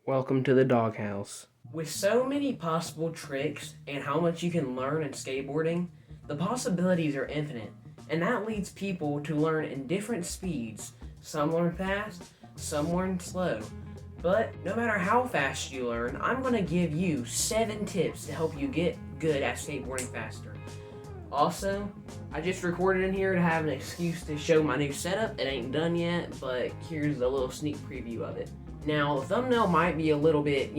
Welcome to the doghouse. With so many possible tricks and how much you can learn in skateboarding, the possibilities are infinite, and that leads people to learn in different speeds. Some learn fast, some learn slow. But no matter how fast you learn, I'm going to give you 7 tips to help you get good at skateboarding faster. Also, I just recorded in here to have an excuse to show my new setup. It ain't done yet, but here's a little sneak preview of it. Now, the thumbnail might be a little bit,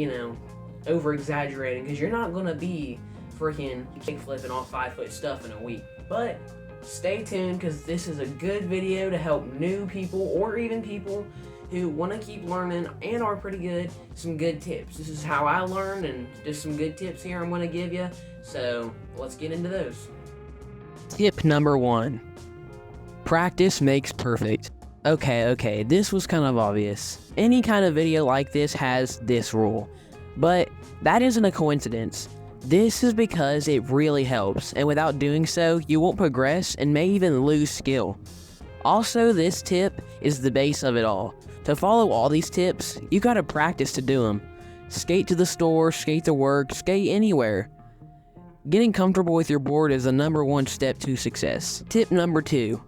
over-exaggerating because you're not going to be freaking kickflipping off 5-foot stuff in a week. But stay tuned because this is a good video to help new people or even people who want to keep learning and are pretty good, some good tips. This is how I learned and just some good tips here I'm going to give you. So let's get into those. Tip number 1. Practice makes perfect. Okay, this was kind of obvious. Any kind of video like this has this rule. But that isn't a coincidence. This is because it really helps, and without doing so, you won't progress and may even lose skill. Also, this tip is the base of it all. To follow all these tips, you gotta practice to do them. Skate to the store, skate to work, skate anywhere. Getting comfortable with your board is the #1 step to success. Tip number 2.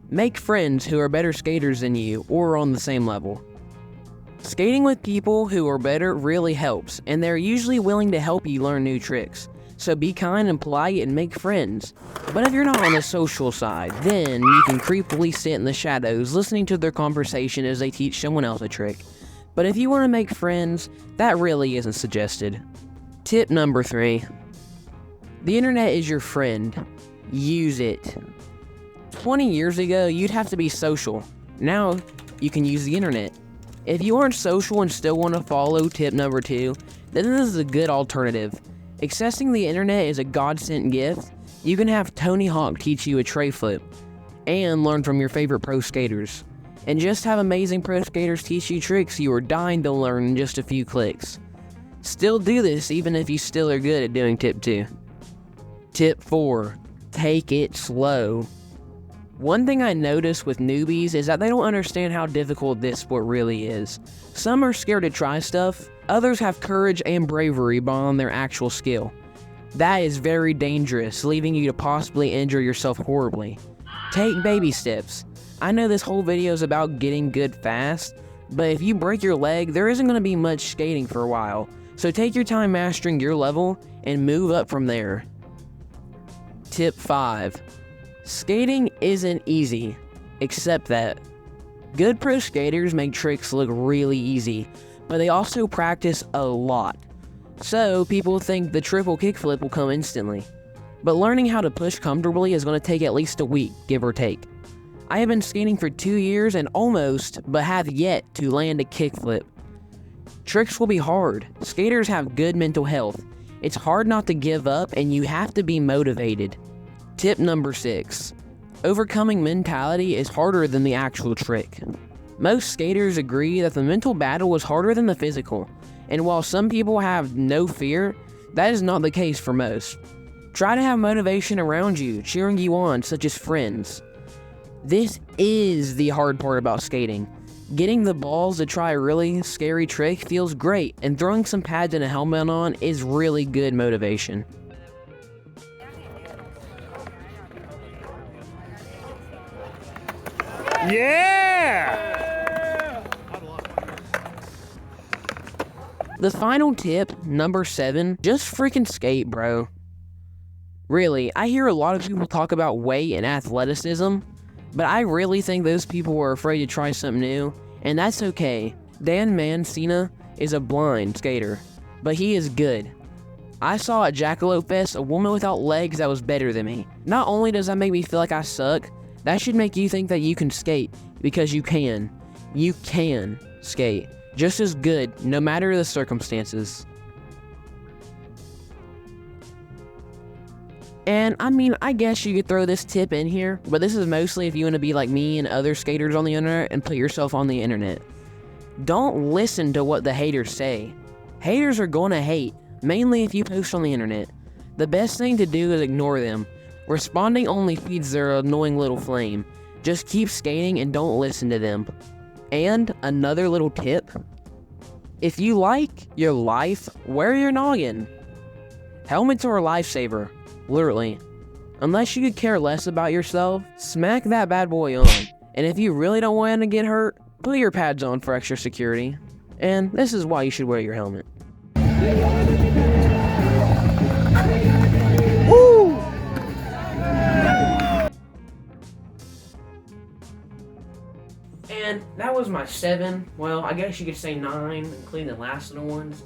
Make friends who are better skaters than you or on the same level. Skating with people who are better really helps, and they're usually willing to help you learn new tricks. So be kind and polite and make friends. But if you're not on the social side, then you can creepily sit in the shadows listening to their conversation as they teach someone else a trick. But if you want to make friends, that really isn't suggested. Tip number 3. The internet is your friend. Use it. 20 years ago, you'd have to be social. Now, you can use the internet. If you aren't social and still want to follow tip number 2, then this is a good alternative. Accessing the internet is a God-sent gift. You can have Tony Hawk teach you a tray flip, and learn from your favorite pro skaters. And just have amazing pro skaters teach you tricks you are dying to learn in just a few clicks. Still do this even if you still are good at doing tip 2. Tip 4. Take it slow. One thing I notice with newbies is that they don't understand how difficult this sport really is. Some are scared to try stuff, others have courage and bravery beyond their actual skill. That is very dangerous, leaving you to possibly injure yourself horribly. Take baby steps. I know this whole video is about getting good fast, but if you break your leg, there isn't going to be much skating for a while. So take your time mastering your level and move up from there. Tip 5. Skating isn't easy, except that good pro skaters make tricks look really easy, but they also practice a lot. So people think the triple kickflip will come instantly. But learning how to push comfortably is going to take at least a week, give or take. I have been skating for 2 years and almost, but have yet to land a kickflip. Tricks will be hard. Skaters have good mental health. It's hard not to give up and you have to be motivated. Tip number 6. Overcoming mentality is harder than the actual trick. Most skaters agree that the mental battle is harder than the physical, and while some people have no fear, that is not the case for most. Try to have motivation around you, cheering you on, such as friends. This is the hard part about skating. Getting the balls to try a really scary trick feels great, and throwing some pads and a helmet on is really good motivation. Yeah! The final tip, number 7, just freaking skate, bro. Really, I hear a lot of people talk about weight and athleticism, but I really think those people are afraid to try something new, and that's okay. Dan Mancina is a blind skater, but he is good. I saw at Jackalope Fest a woman without legs that was better than me. Not only does that make me feel like I suck, that should make you think that you can skate, because you can. You can skate just as good, no matter the circumstances. And I mean, I guess you could throw this tip in here, but this is mostly if you want to be like me and other skaters on the internet and put yourself on the internet. Don't listen to what the haters say. Haters are gonna hate, mainly if you post on the internet. The best thing to do is ignore them. Responding only feeds their annoying little flame. Just keep skating and don't listen to them. And another little tip, If you like your life, wear your noggin. Helmets are a lifesaver, literally. Unless you could care less about yourself, smack that bad boy on. And if you really don't want to get hurt, put your pads on for extra security. And this is why you should wear your helmet. Woo! And that was my 7, well, I guess you could say 9, including the last little ones,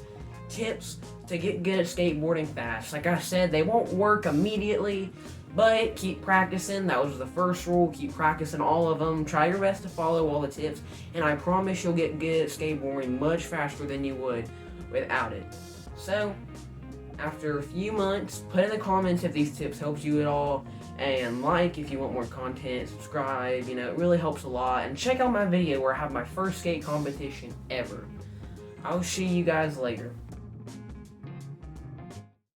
tips to get good at skateboarding fast. Like I said, they won't work immediately, but keep practicing. That was the first rule. Keep practicing all of them. Try your best to follow all the tips, and I promise you'll get good at skateboarding much faster than you would without it. So, after a few months, put in the comments if these tips helped you at all, and like if you want more content, subscribe, it really helps a lot, and check out my video where I have my first skate competition ever. I'll see you guys later.